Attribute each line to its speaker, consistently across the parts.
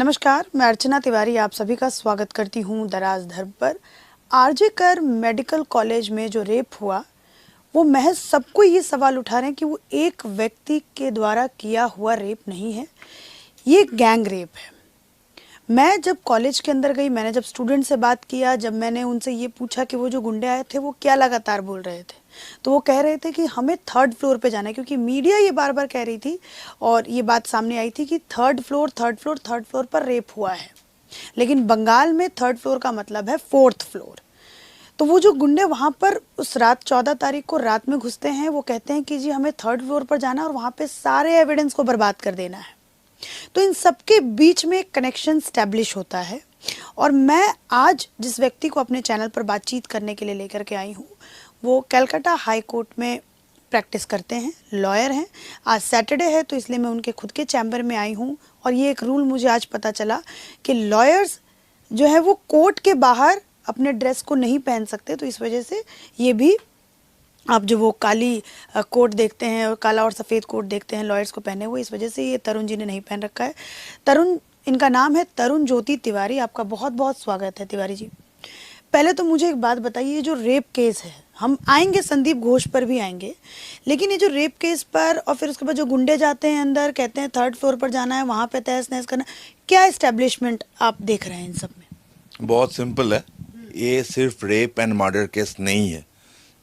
Speaker 1: नमस्कार, मैं अर्चना तिवारी आप सभी का स्वागत करती हूँ दराज धर्म पर। आरजे कर मेडिकल कॉलेज में जो रेप हुआ वो महज सबको ये सवाल उठा रहे हैं कि वो एक व्यक्ति के द्वारा किया हुआ रेप नहीं है, ये गैंग रेप है। मैं जब कॉलेज के अंदर गई, मैंने जब स्टूडेंट से बात किया, जब मैंने उनसे ये पूछा कि वो जो गुंडे आए थे वो क्या लगातार बोल रहे थे, तो वो कह रहे थे कि हमें थर्ड फ्लोर पे जाना है, क्योंकि मीडिया ये बार बार कह रही थी और ये बात सामने आई थी कि थर्ड फ्लोर पर रेप हुआ है। लेकिन बंगाल में थर्ड फ्लोर का मतलब है फोर्थ फ्लोर। तो वो जो गुंडे वहाँ पर उस रात 14 तारीख को रात में घुसते हैं, वो कहते हैं कि जी हमें थर्ड फ्लोर पर जाना है और वहाँ पे सारे एविडेंस को बर्बाद कर देना है। तो इन सबके बीच में एक कनेक्शन स्टैब्लिश होता है। और मैं आज जिस व्यक्ति को अपने चैनल पर बातचीत करने के लिए लेकर के आई हूँ, वो कलकत्ता हाई कोर्ट में प्रैक्टिस करते हैं, लॉयर हैं। आज सैटरडे है तो इसलिए मैं उनके खुद के चैम्बर में आई हूँ। और ये एक रूल मुझे आज पता चला कि लॉयर्स जो है वो कोर्ट के बाहर अपने ड्रेस को नहीं पहन सकते। तो इस वजह से ये भी आप जो वो काली कोट देखते हैं और काला और सफ़ेद कोट देखते हैं लॉयर्स को पहने हुए, इस वजह से ये तरुण जी ने नहीं पहन रखा है। तरुण, इनका नाम है तरुण ज्योति तिवारी। आपका बहुत बहुत स्वागत है तिवारी जी। पहले तो मुझे एक बात बताइए, जो रेप केस है, हम आएंगे संदीप घोष पर भी आएंगे, लेकिन ये जो रेप केस पर और फिर उसके बाद जो गुंडे जाते हैं अंदर, कहते हैं थर्ड फ्लोर पर जाना है, वहाँ पे तहस नहस करना, क्या एस्टेब्लिशमेंट आप देख रहे हैं इन सब में?
Speaker 2: बहुत सिंपल है, ये सिर्फ रेप एंड मर्डर केस नहीं है।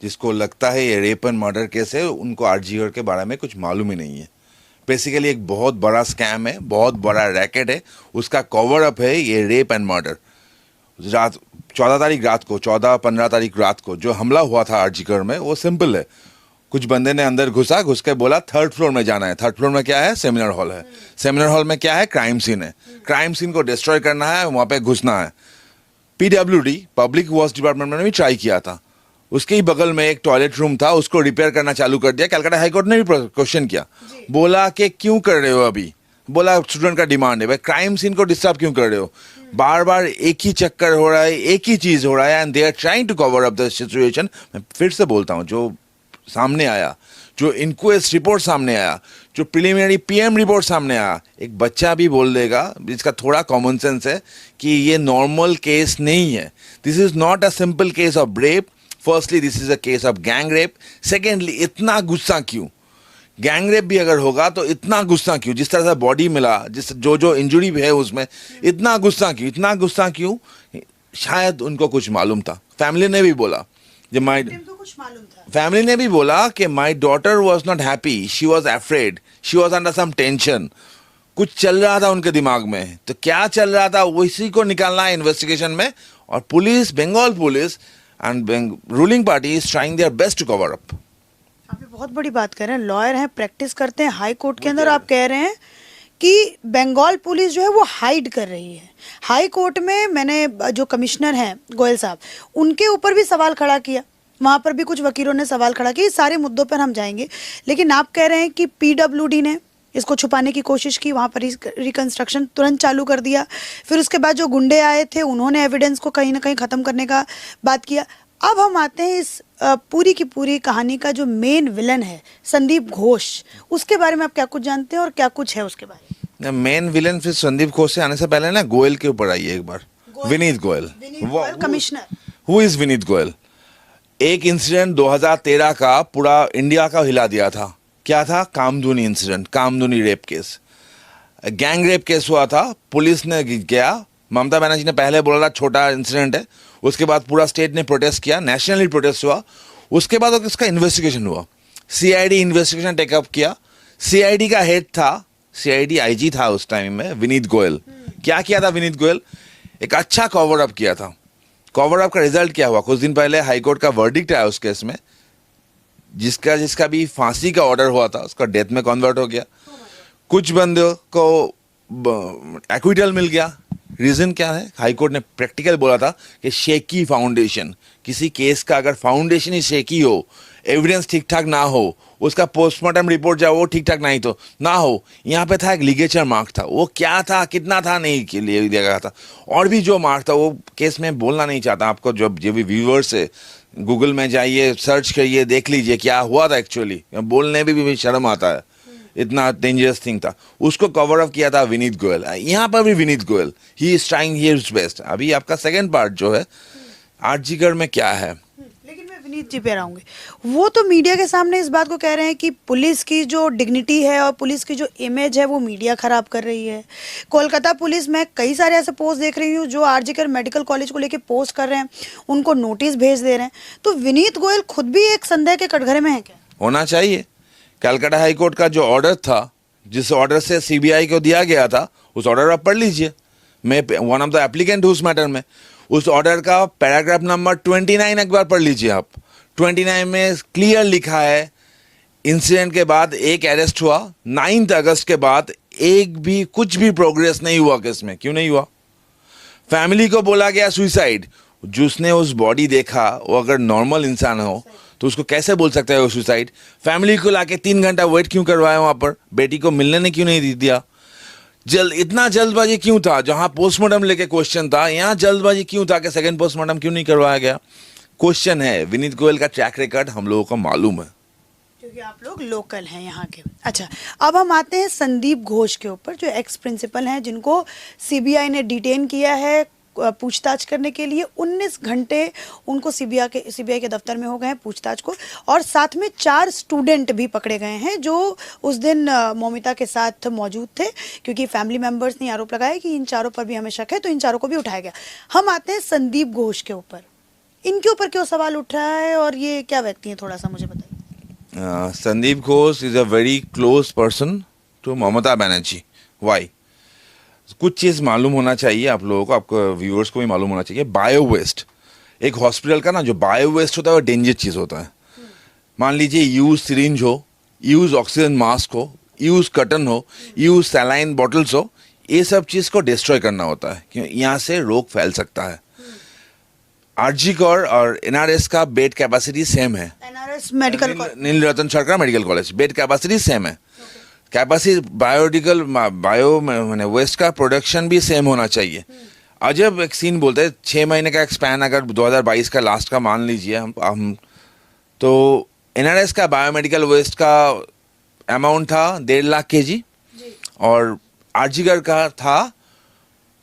Speaker 2: जिसको लगता है ये रेप एंड मर्डर केस है, उनको आरजीकर के बारे में कुछ मालूम ही नहीं है। बेसिकली एक बहुत बड़ा स्कैम है, बहुत बड़ा रैकेट है, उसका कवर अप है ये रेप एंड मर्डर। रात 14 तारीख रात को, 14-15 तारीख रात को जो हमला हुआ था आरजीकर में, वो सिंपल है। कुछ बंदे ने अंदर घुस के बोला थर्ड फ्लोर में जाना है। थर्ड फ्लोर में क्या है? सेमिनार हॉल है। सेमिनार हॉल में क्या है? क्राइम सीन है। क्राइम सीन को डिस्ट्रॉय करना है, वहाँ पे घुसना है। PWD, पब्लिक वर्क्स डिपार्टमेंट ने भी ट्राई किया था। उसके ही बगल में एक टॉयलेट रूम था, उसको रिपेयर करना चालू कर दिया। कलकत्ता हाईकोर्ट ने भी क्वेश्चन किया, बोला कि क्यों कर रहे हो अभी? बोला स्टूडेंट का डिमांड है, भाई क्राइम सीन को डिस्टर्ब क्यों कर रहे हो? बार बार एक ही चक्कर हो रहा है, एक ही चीज हो रहा है, and they are trying to cover up the situation. मैं फिर से बोलता हूँ, जो सामने आया, जो इंक्वेस्ट रिपोर्ट सामने आया, जो प्रिलिमिनरी PM रिपोर्ट सामने आया, एक बच्चा भी बोल देगा जिसका थोड़ा कॉमन सेंस है कि ये नॉर्मल केस नहीं है। This is not a simple case of rape. Firstly this is a case of gang rape. Secondly, इतना गुस्सा क्यों? गैंग रेप भी अगर होगा तो इतना गुस्सा क्यों? जिस तरह से बॉडी मिला, जिस जो इंजुरी भी है उसमें, इतना गुस्सा क्यों? इतना गुस्सा क्यों? शायद उनको कुछ मालूम था। फैमिली ने भी बोला, फैमिली ने भी बोला कि my daughter was not happy, she was afraid, she was under some tension. कुछ चल रहा था उनके दिमाग में। तो क्या चल रहा था उसी को निकालना है इन्वेस्टिगेशन में। और police, Bengal police and ruling party is trying their best to cover up.
Speaker 1: आप ये बहुत बड़ी बात कर रहे हैं, लॉयर हैं, प्रैक्टिस करते हैं हाई कोर्ट के अंदर। आप कह रहे हैं कि बंगाल पुलिस जो है वो हाइड कर रही है। हाई कोर्ट में मैंने जो कमिश्नर हैं गोयल साहब, उनके ऊपर भी सवाल खड़ा किया, वहाँ पर भी कुछ वकीलों ने सवाल खड़ा किया। सारे मुद्दों पर हम जाएंगे, लेकिन आप कह रहे हैं कि PWD ने इसको छुपाने की कोशिश की, वहाँ पर रिकंस्ट्रक्शन तुरंत चालू कर दिया। फिर उसके बाद जो गुंडे आए थे उन्होंने एविडेंस को कहीं ना कहीं ख़त्म करने का बात किया। अब हम आते हैं इस पूरी की पूरी कहानी का जो मेन विलन है संदीप घोष, उसके बारे में आप क्या कुछ जानते हैं और क्या कुछ है उसके बारे में?
Speaker 2: मेन विलन फिर संदीप घोष से आने से पहले ना गोयल के ऊपर आइए एक बार। Vineet Goyal,
Speaker 1: commissioner.
Speaker 2: Who is Vineet Goyal? एक इंसिडेंट 2013 का पूरा इंडिया का हिला दिया था। क्या था? Kamduni incident, Kamduni rape case, gang rape case हुआ था। पुलिस ने गया, ममता बनर्जी ने पहले बोला था छोटा इंसिडेंट है, उसके बाद पूरा स्टेट ने प्रोटेस्ट किया, नेशनली प्रोटेस्ट हुआ। उसके बाद उसका इन्वेस्टिगेशन हुआ, CID इन्वेस्टिगेशन टेकअप किया। CID का हेड था, CID IG था उस टाइम में, विनीत गोयल। क्या किया था विनीत गोयल? एक अच्छा कवर अप किया था। कवर अप का रिजल्ट क्या हुआ? कुछ दिन पहले हाईकोर्ट का वर्डिक्ट आया उस केस में, जिसका भी फांसी का ऑर्डर हुआ था उसका डेथ में कन्वर्ट हो गया। कुछ बंदों को एक्विटल मिल गया। रीजन क्या है? हाईकोर्ट ने प्रैक्टिकल बोला था कि शेकी फाउंडेशन, किसी केस का अगर फाउंडेशन ही शेकी हो, एविडेंस ठीक ठाक ना हो, उसका पोस्टमार्टम रिपोर्ट जाओ वो ठीक ठाक नहीं तो ना हो। यहाँ पे था एक लिगेचर मार्क था, वो क्या था, कितना था, नहीं के लिए दिया गया था। और भी जो मार्क था वो केस में बोलना नहीं चाहता। आपको जो भी व्यूअर्स है, गूगल में जाइए, सर्च करिए, देख लीजिए क्या हुआ था एक्चुअली। बोलने भी शर्म आता है। इतना डेंजरस थिंग था, उसको कवर अप किया था विनीत गोयल। यहाँ पर भी Vineet Goyal, he is trying his best. अभी आपका सेकंड पार्ट जो है आरजीकर में क्या है,
Speaker 1: लेकिन मैं विनीत जी पे रहूंगी। वो तो मीडिया के सामने इस बात को कह रहे हैं कि पुलिस की जो डिग्निटी है और पुलिस की जो इमेज है वो मीडिया खराब कर रही है। कोलकाता पुलिस में कई सारे ऐसे पोस्ट देख रही हूँ जो आरजीकर मेडिकल कॉलेज को लेके पोस्ट कर रहे हैं, उनको नोटिस भेज दे रहे हैं। तो विनीत गोयल खुद भी एक संदेह के कटघरे में है क्या?
Speaker 2: होना चाहिए। कलकत्ता हाई कोर्ट का जो ऑर्डर था, जिस ऑर्डर से सीबीआई को दिया गया था, उस ऑर्डर आप पढ़ लीजिए। मैं वन ऑफ द एप्लीकेंट हूँ उस मैटर में। उस ऑर्डर का पैराग्राफ नंबर 29 एक बार पढ़ लीजिए आप। 29 में क्लियर लिखा है इंसिडेंट के बाद एक अरेस्ट हुआ, 9 अगस्त के बाद एक भी कुछ भी प्रोग्रेस नहीं हुआ केस में। क्यों नहीं हुआ? फैमिली को बोला गया सुसाइड। जिसने उस बॉडी देखा वो अगर नॉर्मल इंसान हो तो उसको कैसे बोल सकता है वो सुसाइड? फैमिली को लाके 3 घंटा वेट क्यों करवाया वहां पर? बेटी को मिलने ने क्यों नहीं दिया? इतना जल्दबाजी क्यों था? जहां पोस्टमार्टम लेके क्वेश्चन था, यहाँ जल्दबाजी क्यों था कि सेकंड पोस्टमार्टम क्यों नहीं करवाया गया? क्वेश्चन है। विनीत गोयल का ट्रैक रिकॉर्ड हम लोगों को मालूम है,
Speaker 1: क्योंकि आप लोग लोकल हैं यहाँ के। अच्छा, अब हम आते हैं संदीप घोष के ऊपर, जो एक्स प्रिंसिपल हैं, जिनको सीबीआई ने डिटेन किया है पूछताछ करने के लिए। 19 घंटे उनको सीबीआई के दफ्तर में हो गए हैं पूछताछ को, और साथ में 4 स्टूडेंट भी पकड़े गए हैं जो उस दिन मौमिता के साथ मौजूद थे, क्योंकि फैमिली मेंबर्स ने आरोप लगाया कि इन चारों पर भी हमें शक है, तो इन चारों को भी उठाया गया। हम आते हैं संदीप घोष के ऊपर। इनके ऊपर क्यों सवाल उठ रहा है और ये क्या व्यक्ति है, थोड़ा सा मुझे बताइए।
Speaker 2: Sandip Ghosh is a very close person to Mamata Banerjee. Why? कुछ चीज़ मालूम होना चाहिए आप लोगों को, आपको व्यूअर्स को भी मालूम होना चाहिए। बायो वेस्ट, एक हॉस्पिटल का ना जो बायो वेस्ट होता है वो डेंजर चीज़ होता है। मान लीजिए यूज सिरिंज हो, यूज ऑक्सीजन मास्क हो, यूज कटन हो, यूज सैलाइन बॉटल्स हो, ये सब चीज़ को डिस्ट्रॉय करना होता है, क्यों? यहाँ से रोग फैल सकता है। आरजीकर और एनआरएस का बेड कैपेसिटी सेम है।
Speaker 1: एनआरएस मेडिकल
Speaker 2: नील रतन सरकार medical college bed capacity same है। कैपेसिटी बायो मैंने वेस्ट का प्रोडक्शन भी सेम होना चाहिए। अजब एक सीन बोलते हैं, 6 महीने का एक्सपैन अगर 2022 का लास्ट का मान लीजिए हम तो एनआरएस का बायोमेडिकल वेस्ट का अमाउंट था 1.5 लाख kg और आरजीकर का था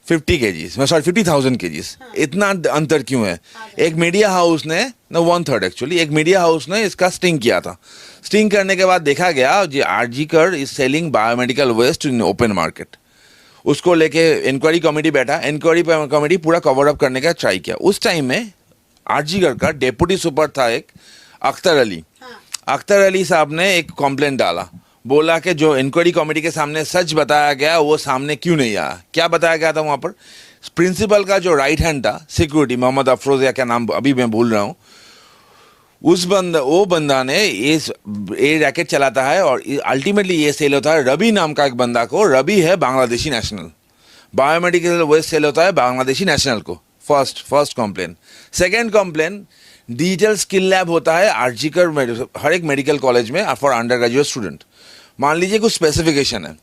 Speaker 2: 50 kgs, 50,000 kgs। इतना अंतर क्यों है? एक मीडिया हाउस ने, 1/3 एक्चुअली, एक मीडिया हाउस ने इसका स्टिंग किया था। स्टिंग करने के बाद देखा गया जी RG Kar is selling biomedical waste in open market. उसको लेके इंक्वायरी कमेटी बैठा, इंक्वायरी कमेटी पूरा कवर अप करने का ट्राई किया। उस टाइम में आरजीकर का डेप्यूटी सुपर था एक अख्तर अली। अख्तर अली साहब ने एक कंप्लेंट डाला, बोला कि जो इंक्वायरी कमेटी के सामने सच बताया गया वो सामने क्यों नहीं आया। क्या बताया गया था वहाँ पर? प्रिंसिपल का जो राइट हैंड था सिक्योरिटी, मोहम्मद अफरोज या क्या नाम अभी मैं भूल रहा हूँ, वो बंदा ने ये रैकेट चलाता है और अल्टीमेटली ये सेल होता है रवि नाम का एक बंदा को। रवि है Bangladeshi national. Biomedical waste cell होता है बांग्लादेशी नेशनल को। First complain. Second complain, digital skill lab होता है आरजीकर हर एक मेडिकल कॉलेज में फॉर अंडर ग्रेजुएट स्टूडेंट। मान लीजिए कुछ स्पेसिफिकेशन है,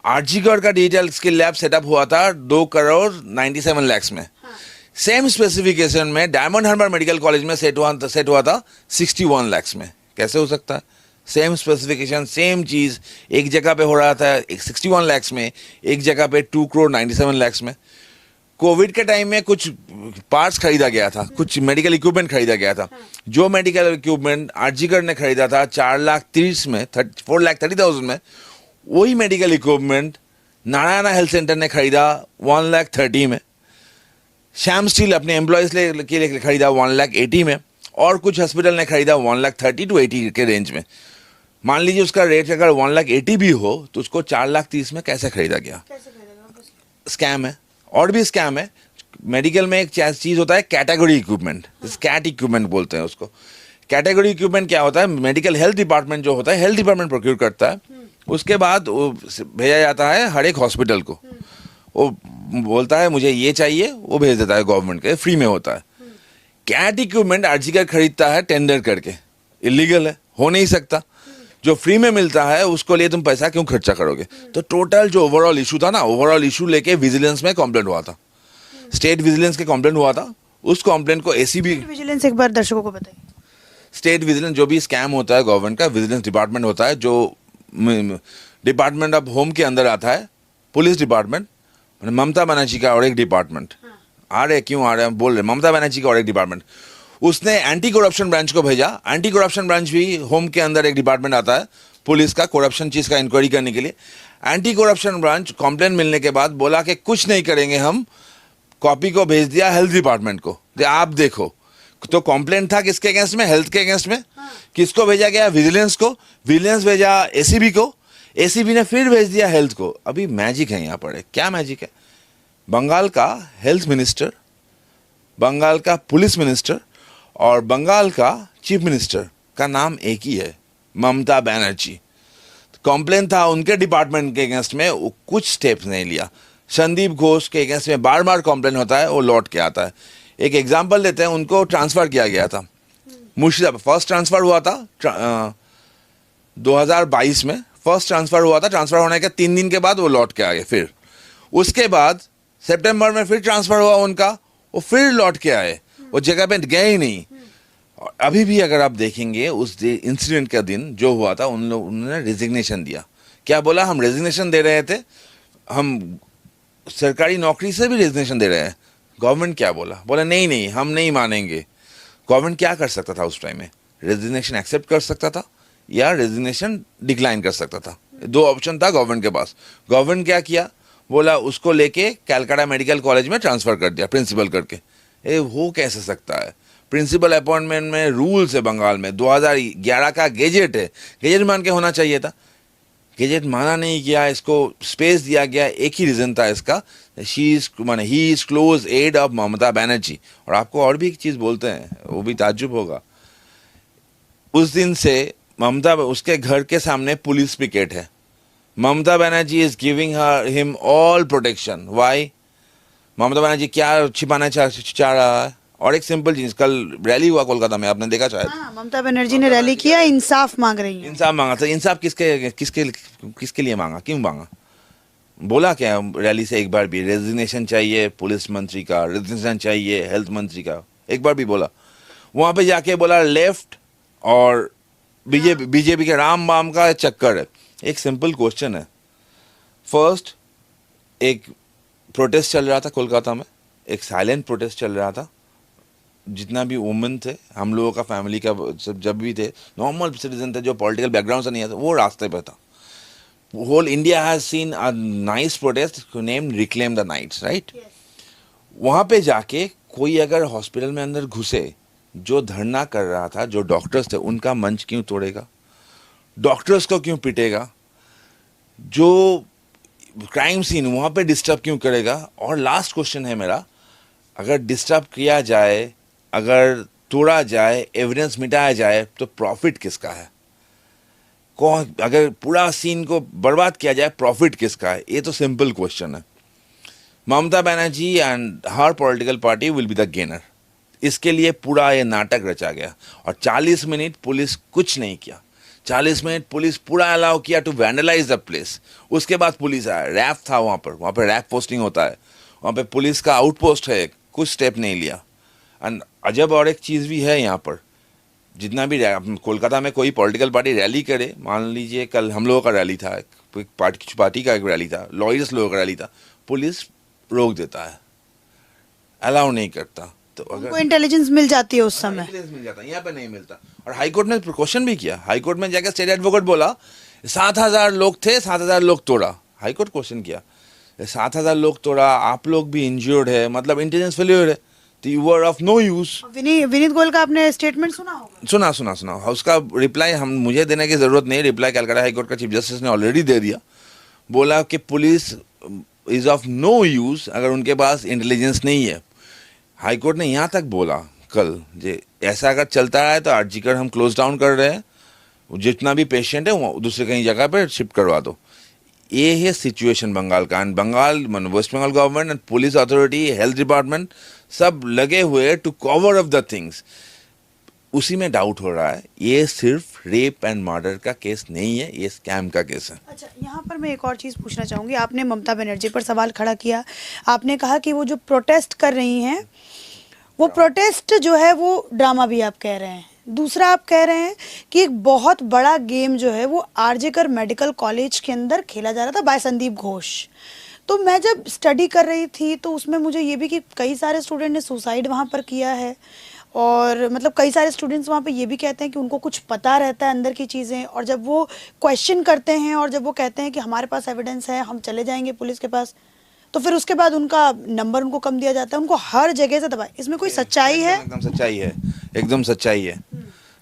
Speaker 2: आरजीकर का डिजिटल स्किल लैब सेटअप हुआ था 2,97 लाख में। सेम स्पेसिफिकेशन में डायमंड हार्बर मेडिकल कॉलेज में सेट हुआ था 61 लाख में। कैसे हो सकता है? सेम स्पेसिफिकेशन, सेम चीज़ एक जगह पे हो रहा था 61 लाख में, एक जगह पे 2,97 लाख में। कोविड के टाइम में कुछ पार्ट्स खरीदा गया था, कुछ मेडिकल इक्विपमेंट खरीदा गया था। जो मेडिकल इक्विपमेंट आरजीकर ने खरीदा था 4,30,000 में, 4,30,000 में, वही medical equipment Narayana health centre ने खरीदा 1,30,000 में। श्याम स्टील अपने एम्प्लॉयज़ के लिए खरीदा 1,80,000 में, और कुछ हॉस्पिटल ने खरीदा 1,30,000 to 80 के रेंज में। मान लीजिए उसका रेट अगर 1,80,000 भी हो तो उसको 4,30,000 में कैसे खरीदा गया? स्कैम है। और भी स्कैम है। मेडिकल में एक चीज़ होता है कैटेगरी इक्विपमेंट, कैट इक्विपमेंट बोलते हैं उसको। कैटेगरी इक्विपमेंट क्या होता है? मेडिकल हेल्थ डिपार्टमेंट जो होता है, हेल्थ डिपार्टमेंट प्रोक्योर करता है, उसके बाद वो भेजा जाता है हर एक हॉस्पिटल को। वो बोलता है मुझे ये चाहिए, वो भेज देता है गवर्नमेंट के, फ्री में होता है। कैट इक्विपमेंट आरजीकर खरीदता है टेंडर करके, इलीगल है, हो नहीं सकता। जो फ्री में मिलता है उसको लिए तुम पैसा क्यों खर्चा करोगे? तो टोटल जो ओवरऑल इशू था ना, ओवरऑल इशू लेके विजिलेंस में कंप्लेंट हुआ था, स्टेट विजिलेंस के कंप्लेंट हुआ था। उस कंप्लेंट को एसीबी
Speaker 1: विजिलेंस एक बार दर्शकों को बताइए।
Speaker 2: स्टेट विजिलेंस जो भी स्कैम होता है गवर्नमेंट का, विजिलेंस डिपार्टमेंट होता है जो डिपार्टमेंट ऑफ होम के अंदर आता है पुलिस डिपार्टमेंट, ममता बनर्जी का और एक डिपार्टमेंट आ रहे, क्यों आ रहे हैं बोल रहे, ममता बनर्जी का और एक डिपार्टमेंट। उसने एंटी करप्शन ब्रांच को भेजा, एंटी करप्शन ब्रांच भी होम के अंदर एक डिपार्टमेंट आता है पुलिस का, करप्शन चीज का इंक्वायरी करने के लिए। एंटी करप्शन ब्रांच कंप्लेन मिलने के बाद बोला कि कुछ नहीं करेंगे हम, कॉपी को भेज दिया हेल्थ डिपार्टमेंट को, आप देखो। तो कंप्लेंट था किसके अगेंस्ट में, हेल्थ के अगेंस्ट में। किसको भेजा गया, विजिलेंस को, विजिलेंस भेजा एसीबी को, एसीबी ने फिर भेज दिया हेल्थ को। अभी मैजिक है यहाँ पर, क्या मैजिक है, बंगाल का हेल्थ मिनिस्टर, बंगाल का पुलिस मिनिस्टर और बंगाल का चीफ मिनिस्टर का नाम एक ही है, ममता बनर्जी। कंप्लेन था उनके डिपार्टमेंट के अगेंस्ट में, वो कुछ स्टेप्स नहीं लिया। संदीप घोष के अगेंस्ट में बार बार कंप्लेन होता है, वो लौट के आता है। एक एग्जांपल लेते हैं, उनको ट्रांसफर किया गया था मुर्शिदाबाद, फर्स्ट ट्रांसफर हुआ था 2022 में, फर्स्ट ट्रांसफर हुआ था। ट्रांसफर होने के 3 दिन के बाद वो लौट के आ गए। फिर उसके बाद सितंबर में फिर ट्रांसफर हुआ उनका, वो फिर लौट के आए, वो जगह पे गए ही नहीं। और अभी भी अगर आप देखेंगे उस इंसिडेंट का दिन जो हुआ था, उन्होंने रेजिग्नेशन दिया। क्या बोला, हम रेजिग्नेशन दे रहे थे, हम सरकारी नौकरी से भी रेजिग्नेशन दे रहे हैं। गवर्नमेंट क्या बोला, बोला नहीं नहीं हम नहीं मानेंगे। गवर्नमेंट क्या कर सकता था उस टाइम में, रेजिग्नेशन एक्सेप्ट कर सकता था या रेजिग्नेशन डिक्लाइन कर सकता था, 2 ऑप्शन था गवर्नमेंट के पास। गवर्नमेंट क्या किया, बोला उसको लेके कैलकाटा मेडिकल कॉलेज में ट्रांसफर कर दिया प्रिंसिपल करके। हो कैसे सकता है, प्रिंसिपल अपॉइंटमेंट में रूल्स है बंगाल में, 2011 का गेजेट है, गेजेट मान के होना चाहिए था, गेजेट माना नहीं गया, इसको स्पेस दिया गया। एक ही रीजन था इसका, he is close aide of Mamata Banerjee. और आपको और भी एक चीज बोलते हैं, वो भी ताज्जुब होगा, उस दिन से ममता, उसके घर के सामने पुलिस पिकेट है, Mamata Banerjee is giving him all protection. Why, Mamata Banerjee क्या छिपाना चाह रहा है। और एक सिंपल चीज, कल रैली हुआ कोलकाता में, आपने देखा शायद,
Speaker 1: ममता बनर्जी ने रैली किया, इंसाफ मांग रही है।
Speaker 2: इंसाफ मांगा था, इंसाफ किसके किसके किसके लिए मांगा, क्यों मांगा, बोला क्या रैली से एक बार भी, रेजिग्नेशन चाहिए पुलिस मंत्री का, रेजिग्नेशन चाहिए हेल्थ मंत्री का, एक बार भी बोला। वहां पे जाके बोला लेफ्ट और बीजेपी के राम बाम का चक्कर है। एक सिंपल क्वेश्चन है, फर्स्ट एक प्रोटेस्ट चल रहा था कोलकाता में, एक साइलेंट प्रोटेस्ट चल रहा था, जितना भी वुमेन थे, हम लोगों का फैमिली का सब जब भी थे, नॉर्मल सिटीजन थे जो पॉलिटिकल बैकग्राउंड से नहीं आते, वो रास्ते पे था। Whole India has seen a nice protest name reclaim the nights, right. वहाँ पे जाके कोई अगर हॉस्पिटल में अंदर घुसे, जो धरना कर रहा था, जो डॉक्टर्स थे, उनका मंच क्यों तोड़ेगा, डॉक्टर्स को क्यों पीटेगा, जो क्राइम सीन वहाँ पे डिस्टर्ब क्यों करेगा। और लास्ट क्वेश्चन है मेरा, अगर डिस्टर्ब किया जाए, अगर तोड़ा जाए, एविडेंस मिटाया जाए, तो प्रॉफिट किसका है, कौन, अगर पूरा सीन को बर्बाद किया जाए, प्रॉफिट किसका है। ये तो सिंपल क्वेश्चन है। Mamata Banerjee and her political party will be the gainer. इसके लिए पूरा ये नाटक रचा गया। और 40 मिनट पुलिस कुछ नहीं किया, 40 मिनट पुलिस पूरा अलाउ किया टू वैंडलाइज द प्लेस। उसके बाद पुलिस आया, रैफ था वहाँ पर रैफ पोस्टिंग होता है, वहाँ पे पुलिस का आउटपोस्ट है, कुछ स्टेप नहीं लिया। एंड अजब और एक चीज़ भी है यहाँ पर, जितना भी कोलकाता में कोई पॉलिटिकल पार्टी रैली करे, मान लीजिए कल हम लोगों का रैली था, पार्टी का एक रैली था, लॉयर्स लोगों का रैली था, पुलिस रोक देता है, अलाउ नहीं करता। तो अगर
Speaker 1: इंटेलिजेंस मिल जाती है उस समय,
Speaker 2: इंटेलिजेंस मिल जाता, यहाँ पे नहीं मिलता। और हाईकोर्ट ने क्वेश्चन भी किया, हाईकोर्ट में जाकर स्टेट एडवोकेट बोला 7,000 लोग थे, 7,000 लोग तोड़ा। हाईकोर्ट क्वेश्चन किया, 7,000 लोग तोड़ा, आप लोग भी इंज्योर्ड है, मतलब इंटेलिजेंस फेल्योर है, तो you are of no use.
Speaker 1: Vineet Goyal का आपने स्टेटमेंट सुना होगा?
Speaker 2: सुना। उसका रिप्लाई मुझे देने की जरूरत नहीं, रिप्लाई कलकत्ता हाईकोर्ट का चीफ जस्टिस ने ऑलरेडी दे दिया। बोला कि police is of no use अगर उनके पास इंटेलिजेंस नहीं है। हाईकोर्ट ने यहाँ तक बोला कल, जे ऐसा अगर चलता रहा है तो आरजीकर हम क्लोज डाउन कर रहे हैं, जितना भी पेशेंट है वो दूसरे कहीं जगह पे शिफ्ट करवा दो। ये है सिचुएशन बंगाल का। And Bengal, west Bengal government and police authority, health department सब लगे हुए to cover up the things. उसी में डाउट हो रहा है, ये सिर्फ रेप एंड मर्डर का केस नहीं है, ये स्कैम का केस है।
Speaker 1: अच्छा, यहाँ पर मैं एक और चीज़ पूछना चाहूँगी। आपने ममता बनर्जी पर सवाल खड़ा किया, आपने कहा कि वो जो प्रोटेस्ट कर रही हैं, वो प्रोटेस्ट जो है वो ड्रामा भी आप कह रहे हैं, दूसरा आप कह रहे हैं कि एक बहुत बड़ा गेम जो है वो आरजेकर मेडिकल कॉलेज के अंदर खेला जा रहा था बाय संदीप घोष। तो मैं जब स्टडी कर रही थी तो उसमें मुझे ये भी कि कई सारे स्टूडेंट ने सुसाइड वहाँ पर किया है, और मतलब कई सारे स्टूडेंट्स वहाँ पे ये भी कहते हैं कि उनको कुछ पता रहता है अंदर की चीज़ें, और जब वो क्वेश्चन करते हैं और जब वो कहते हैं कि हमारे पास एविडेंस है, हम चले जाएंगे पुलिस के पास, तो फिर उसके बाद उनका नंबर उनको कम दिया जाता है, उनको हर जगह से दबाए। इसमें कोई सच्चाई है?
Speaker 2: एकदम सच्चाई है, एकदम सच्चाई है।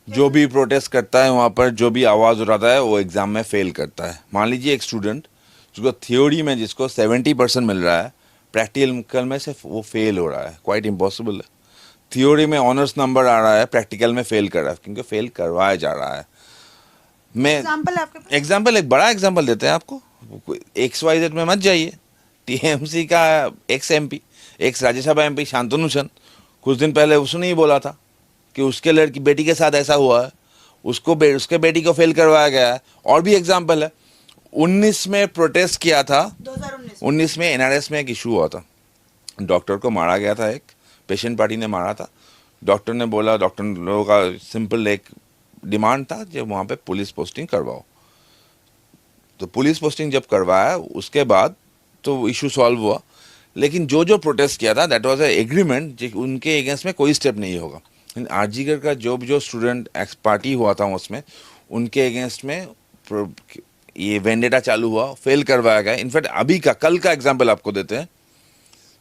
Speaker 2: जो भी प्रोटेस्ट करता है वहाँ पर, जो भी आवाज़ उठाता है, वो एग्ज़ाम में फेल करता है। मान लीजिए एक स्टूडेंट जिसको थ्योरी में जिसको 70% मिल रहा है, प्रैक्टिकल में से वो फेल हो रहा है, क्वाइट इम्पॉसिबल है। थ्योरी में ऑनर्स नंबर आ रहा है, प्रैक्टिकल में फेल कर रहा है, क्योंकि फेल करवाया जा रहा है। मैं
Speaker 1: एग्जाम्पल है आपके पास?
Speaker 2: एग्जाम्पल, एक बड़ा एग्जाम्पल देते हैं आपको। XYZ में मत जाइए। TMC का ex MP, ex Rajya Sabha MP Shantanu Sen, कुछ दिन पहले उसने ही बोला था कि उसके लड़की बेटी के साथ ऐसा हुआ है, उसके बेटी को फेल करवाया गया है। और भी एग्जाम्पल है। 19 में प्रोटेस्ट किया था, 2019 में NRS में एक इशू हुआ था, डॉक्टर को मारा गया था, एक पेशेंट पार्टी ने मारा था। डॉक्टर ने बोला, डॉक्टर लोगों का सिंपल एक डिमांड था, जब वहाँ पे पुलिस पोस्टिंग करवाओ। तो पुलिस पोस्टिंग जब करवाया उसके बाद तो इशू सॉल्व हुआ। लेकिन जो प्रोटेस्ट किया था, दैट वाज अ एग्रीमेंट, उनके अगेंस्ट में कोई स्टेप नहीं होगा। आरजीकर का जो स्टूडेंट एक्स पार्टी हुआ था उसमें, उनके अगेंस्ट में ये वेंडेटा चालू हुआ, फेल करवाया गया। इनफैक्ट अभी का, कल का एग्जाम्पल आपको देते हैं।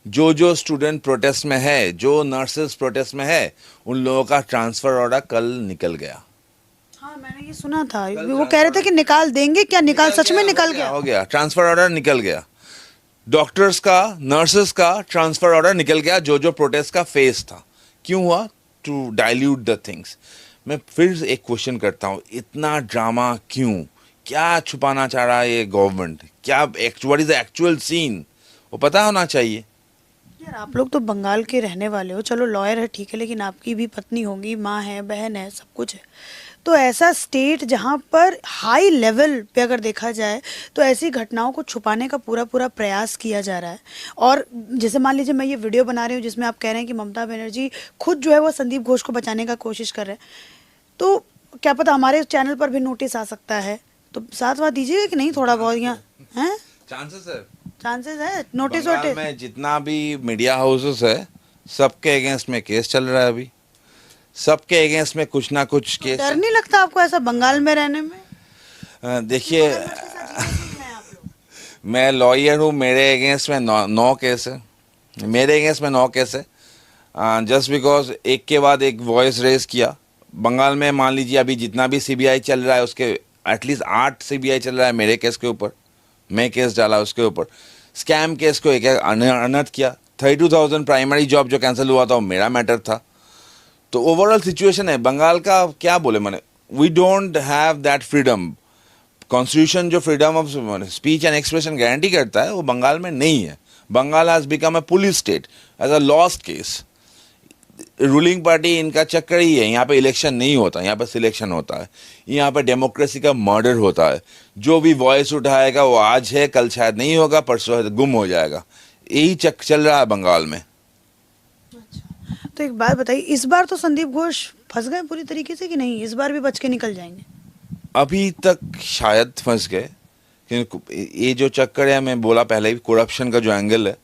Speaker 2: जो स्टूडेंट प्रोटेस्ट में है, जो नर्सेस प्रोटेस्ट में है, उन लोगों का ट्रांसफर ऑर्डर कल निकल गया।
Speaker 1: हाँ, मैंने ये सुना था। वो कह रहे थे कि निकाल देंगे, क्या निकाल, सच में निकल गया?
Speaker 2: हो गया, ट्रांसफर ऑर्डर निकल गया। डॉक्टर्स का, नर्सेस का ट्रांसफर ऑर्डर निकल गया, जो प्रोटेस्ट का फेस था। क्यों हुआ? To dilute the things. मैं फिर एक क्वेश्चन करता हूँ, इतना ड्रामा क्यों? क्या छुपाना चाह रहा है ये गवर्नमेंट? क्या what is the actual scene, वो पता होना चाहिए।
Speaker 1: यार, आप लोग तो बंगाल के रहने वाले हो, चलो लॉयर है ठीक है, लेकिन आपकी भी पत्नी होगी, माँ है, बहन है, सब कुछ है। तो ऐसा स्टेट जहाँ पर हाई लेवल पे अगर देखा जाए तो ऐसी घटनाओं को छुपाने का पूरा पूरा प्रयास किया जा रहा है। और जैसे मान लीजिए मैं ये वीडियो बना रही हूँ जिसमें आप कह रहे हैं कि ममता बनर्जी खुद जो है वो संदीप घोष को बचाने का कोशिश कर रहे हैं, तो क्या पता हमारे चैनल पर भी नोटिस आ सकता है। तो साथ बात दीजिएगा कि नहीं, थोड़ा बहुत यहाँ है चांसेस है नोटिस वोटिस
Speaker 2: में। जितना भी मीडिया हाउसेस है, सबके अगेंस्ट में केस चल रहा है अभी, सबके अगेंस्ट में कुछ ना कुछ केस।
Speaker 1: डर नहीं लगता आपको ऐसा बंगाल में रहने में?
Speaker 2: देखिए, मैं लॉयर हूँ, मेरे अगेंस्ट में 9 केस है, मेरे अगेंस्ट में 9 केस है। जस्ट बिकॉज एक के बाद एक वॉइस रेज किया। बंगाल में मान लीजिए अभी जितना भी CBI चल रहा है, उसके एटलीस्ट 8 CBI चल रहा है मेरे केस के ऊपर। मैं केस डाला उसके ऊपर। स्कैम केस को एक अनर्थ किया। 32,000 प्राइमरी जॉब जो कैंसिल हुआ था वो मेरा मैटर था। तो ओवरऑल सिचुएशन है बंगाल का, क्या बोले मैंने, we don't have that freedom. Constitution जो freedom of speech and expression guarantee करता है, वो बंगाल में नहीं है। Bengal has become a police state as a lost case. Ruling party इनका चक्कर ही है। यहाँ पे इलेक्शन नहीं होता, यहाँ पे सिलेक्शन होता है। यहाँ पे डेमोक्रेसी का मर्डर होता है। जो भी वॉइस उठाएगा वो आज है, कल शायद नहीं होगा, परसों गुम हो जाएगा। यही चल रहा है बंगाल में।
Speaker 1: तो एक बात बताइए, इस बार तो संदीप घोष फंस गए पूरी तरीके से कि नहीं, इस बार भी बच के निकल जाएंगे?
Speaker 2: अभी तक शायद फंस गए, क्योंकि ये जो चक्कर है, मैं बोला पहले ही, करप्शन का जो एंगल है,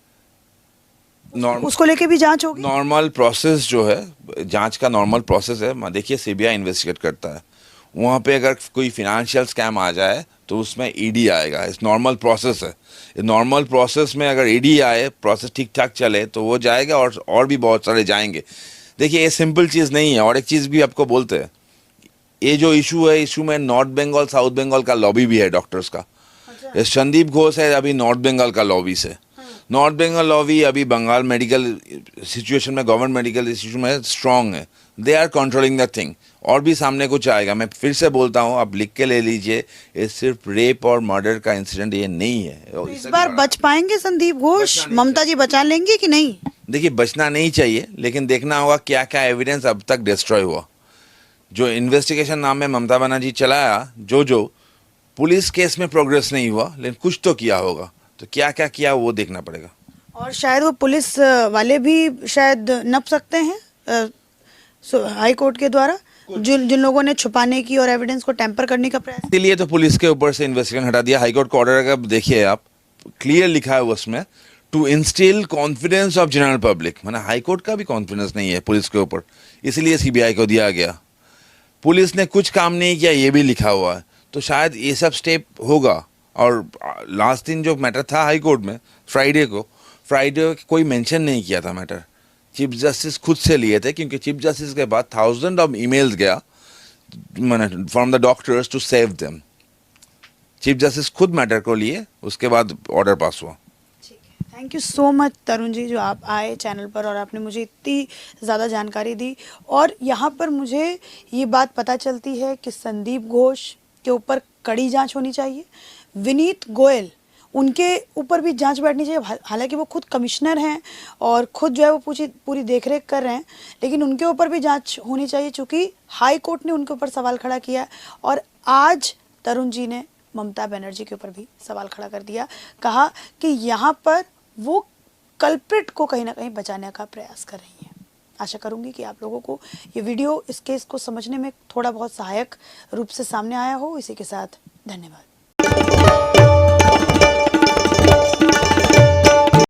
Speaker 1: उसको लेके भी जांच होगी।
Speaker 2: नॉर्मल प्रोसेस जो है, जांच का नॉर्मल प्रोसेस है। देखिए CBI इन्वेस्टिगेट करता है, वहाँ पे अगर कोई फिनेंशियल स्कैम आ जाए तो उसमें ED आएगा। इस नॉर्मल प्रोसेस है। इस नॉर्मल प्रोसेस में अगर ED आए, प्रोसेस ठीक ठाक चले तो वो जाएगा, और भी बहुत सारे जाएंगे। देखिए, ये सिंपल चीज़ नहीं है। और एक चीज़ भी आपको बोलते हैं, ये जो इशू है, इशू में नॉर्थ बंगाल, साउथ बंगाल का लॉबी भी है डॉक्टर्स का।
Speaker 1: अच्छा।
Speaker 2: संदीप घोष है अभी नॉर्थ बंगाल का लॉबी से। नॉर्थ बंगाल लॉबी अभी बंगाल मेडिकल सिचुएशन में, गवर्नमेंट मेडिकल इंस्टीट्यूट में स्ट्रांग है। They are controlling the thing. और भी सामने कुछ आएगा। मैं फिर से बोलता हूँ, आप लिख के ले लीजिए, ये सिर्फ रेप और मर्डर का इंसिडेंट ये नहीं है।
Speaker 1: तो इस बार बच पाएंगे संदीप घोष? ममता जी बचा लेंगे कि नहीं?
Speaker 2: देखिए, बचना नहीं चाहिए, लेकिन देखना होगा क्या क्या एविडेंस अब तक डिस्ट्रॉय हुआ। जो इन्वेस्टिगेशन नाम में ममता बनर्जी चलाया, जो पुलिस केस में प्रोग्रेस नहीं हुआ, लेकिन कुछ तो किया होगा। तो क्या क्या किया वो देखना पड़ेगा।
Speaker 1: और शायद वो पुलिस वाले भी शायद नप सकते हैं हाई कोर्ट के द्वारा, जिन जिन लोगों ने छुपाने की और एविडेंस को टेम्पर करने का प्रयास।
Speaker 2: इसीलिए तो पुलिस के ऊपर से इन्वेस्टिगेशन हटा दिया। हाईकोर्ट का ऑर्डर अगर देखिए आप, क्लियर लिखा है उसमें, to instil confidence of general public. माना हाईकोर्ट का भी कॉन्फिडेंस नहीं है पुलिस के ऊपर, इसीलिए सीबीआई को दिया गया। पुलिस ने कुछ काम नहीं किया ये भी लिखा हुआ है, तो शायद ये सब स्टेप होगा। और लास्ट दिन जो मैटर था हाई कोर्ट में फ्राइडे को कोई मेंशन नहीं किया था मैटर, चीफ जस्टिस खुद से लिए थे, क्योंकि चीफ जस्टिस के बाद थाउजेंड ऑफ ईमेल्स गया from the doctors to save them. Chief justice खुद मैटर को लिए, उसके बाद ऑर्डर पास हुआ।
Speaker 1: Thank you so much Tarun ji, जो आप आए चैनल पर और आपने मुझे इतनी ज़्यादा जानकारी दी। और यहाँ पर मुझे ये बात पता चलती है कि संदीप घोष के ऊपर कड़ी जांच होनी चाहिए, विनीत गोयल उनके ऊपर भी जांच बैठनी चाहिए। हालांकि वो खुद कमिश्नर हैं और खुद जो है वो पूरी देखरेख कर रहे हैं, लेकिन उनके ऊपर भी जांच होनी चाहिए, चूँकि हाई कोर्ट ने उनके ऊपर सवाल खड़ा किया है। और आज तरुण जी ने ममता बनर्जी के ऊपर भी सवाल खड़ा कर दिया, कहा कि यहाँ पर वो कल्प्रिट को कहीं ना कहीं बचाने का प्रयास कर रही हैं। आशा करूंगी कि आप लोगों को ये वीडियो इस केस को समझने में थोड़ा बहुत सहायक रूप से सामने आया हो। इसी के साथ धन्यवाद।